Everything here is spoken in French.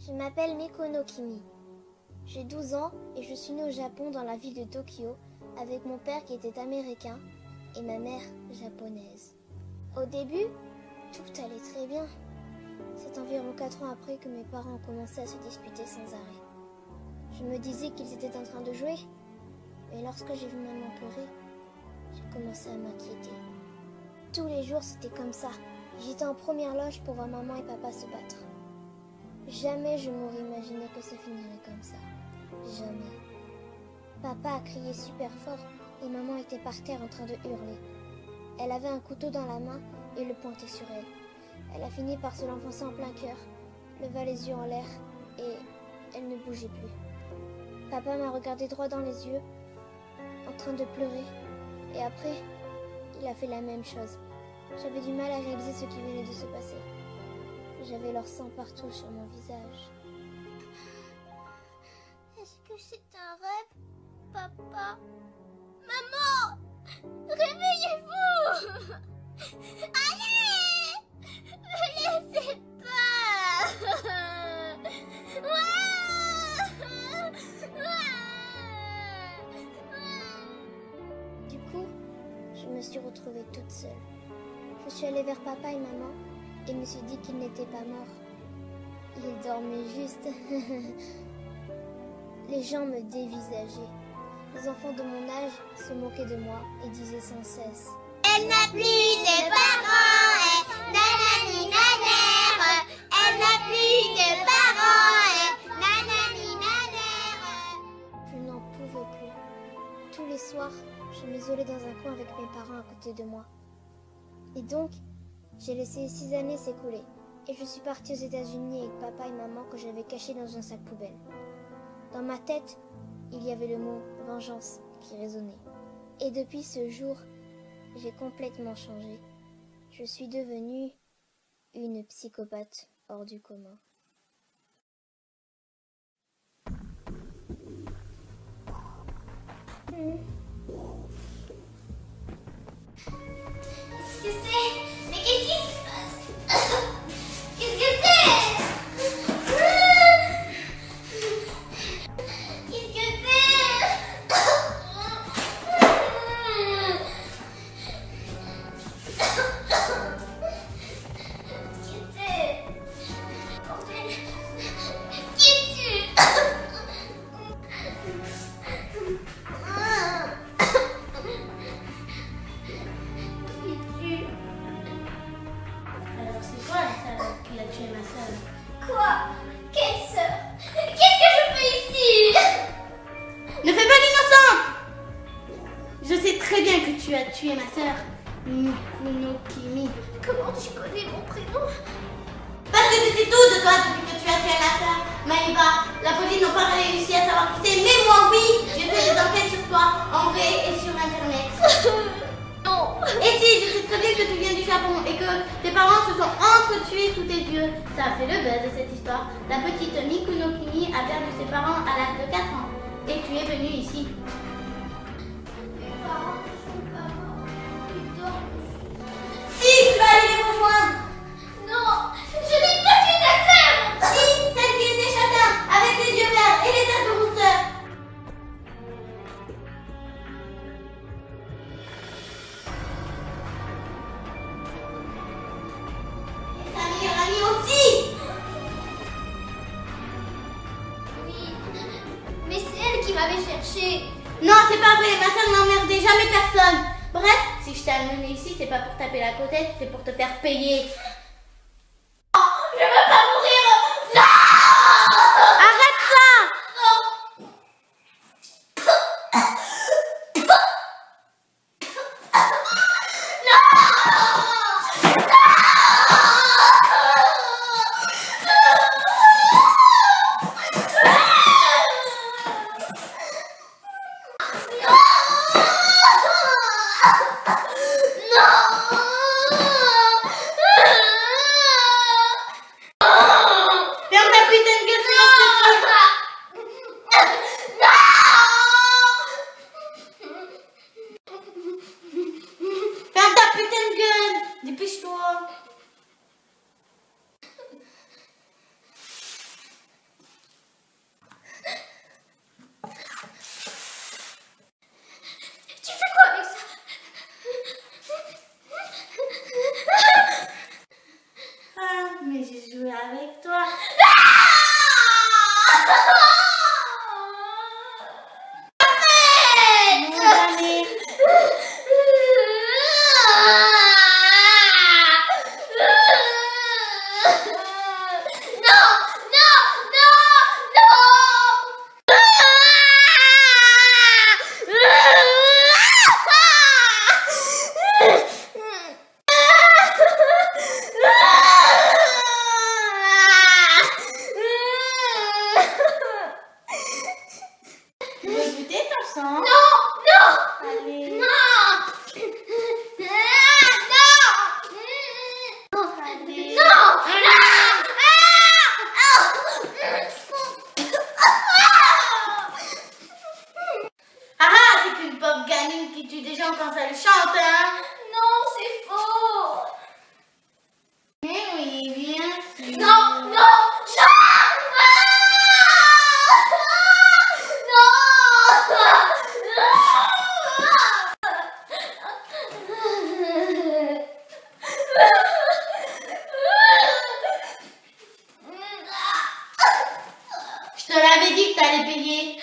Je m'appelle Mikono Kimi. J'ai 12 ans et je suis née au Japon dans la ville de Tokyo avec mon père qui était américain et ma mère japonaise. Au début, tout allait très bien. C'est environ 4 ans après que mes parents ont commencé à se disputer sans arrêt. Je me disais qu'ils étaient en train de jouer, mais lorsque j'ai vu maman pleurer, j'ai commencé à m'inquiéter. Tous les jours, c'était comme ça. J'étais en première loge pour voir maman et papa se battre. Jamais je m'aurais imaginé que ça finirait comme ça. Jamais. Papa a crié super fort et maman était par terre en train de hurler. Elle avait un couteau dans la main et le pointait sur elle. Elle a fini par se l'enfoncer en plein cœur, leva les yeux en l'air et elle ne bougeait plus. Papa m'a regardé droit dans les yeux, en train de pleurer, et après, il a fait la même chose. J'avais du mal à réaliser ce qui venait de se passer. J'avais leur sang partout sur mon visage. Est-ce que c'est un rêve, papa? Maman! Réveillez-vous! Allez! Me laissez pas! Du coup, je me suis retrouvée toute seule. Je suis allée vers papa et maman et me suis dit qu'ils n'étaient pas morts. Ils dormaient juste. Les gens me dévisageaient. Les enfants de mon âge se moquaient de moi et disaient sans cesse: elle n'a plus de parents, nanani nanère. Elle n'a plus de parents, nanani nanère. Je n'en pouvais plus. Tous les soirs, je m'isolais dans un coin avec mes parents à côté de moi. Et donc, j'ai laissé 6 années s'écouler. Et je suis partie aux États-Unis avec papa et maman que j'avais cachés dans un sac poubelle. Dans ma tête, il y avait le mot vengeance qui résonnait. Et depuis ce jour, j'ai complètement changé. Je suis devenue une psychopathe hors du commun. Qu'est-ce que c'est? Mais qu'est-ce qui se passe? Qu'est-ce que c'est? Qu'est-ce que c'est? Bordel. Qui es-tu? Alors c'est toi la sœur qui a tué ma sœur. Quoi? Quelle sœur? Qu'est-ce que je fais ici? Ne fais pas l'innocente! Je sais très bien que tu as tué ma sœur, Mikono Kimi. Comment tu connais mon prénom? Parce que c'était tout de toi depuis que tu as tué ma sœur. Maïba, la police n'a pas réussi à savoir qui c'est, mais moi oui! J'ai fait des enquêtes sur toi, en vrai et sur internet. Non. Et si, je sais très bien que tu viens du Japon et que tes parents se sont entretués sous tes yeux. Ça a fait le buzz de cette histoire. La petite Mikono Kimi a perdu ses parents à l'âge de 4 ans. Et tu es venue ici. Mes parents ne sont pas morts. Ils dorment. Si, tu vas aller les rejoindre. Non, je n'ai pas tué ta sœur. Si, celle qui était châtain, avec les yeux verts et les taches de rousseur. Et ta meilleure amie aussi. Oui, mais c'est elle qui m'avait cherché. Non, c'est pas vrai, ma soeur n'emmerdait jamais personne. Bref, si je t'ai amené ici, c'est pas pour taper la côte, c'est pour te faire payer. Oh, je veux pas mourir. Non. Arrête ça! Ferme ta putain de gueule, sinon je te tue. Ferme ta putain de gueule, dépêche-toi. Non, jamais. Tu veux goûter ton sang? Allez. Allez. Ah, c'est qu'une pauvre gamine qui tue des gens quand ça le chante, hein? Non, c'est faux. Mais oui, bien sûr. Non. Je te l'avais dit que t'allais payer.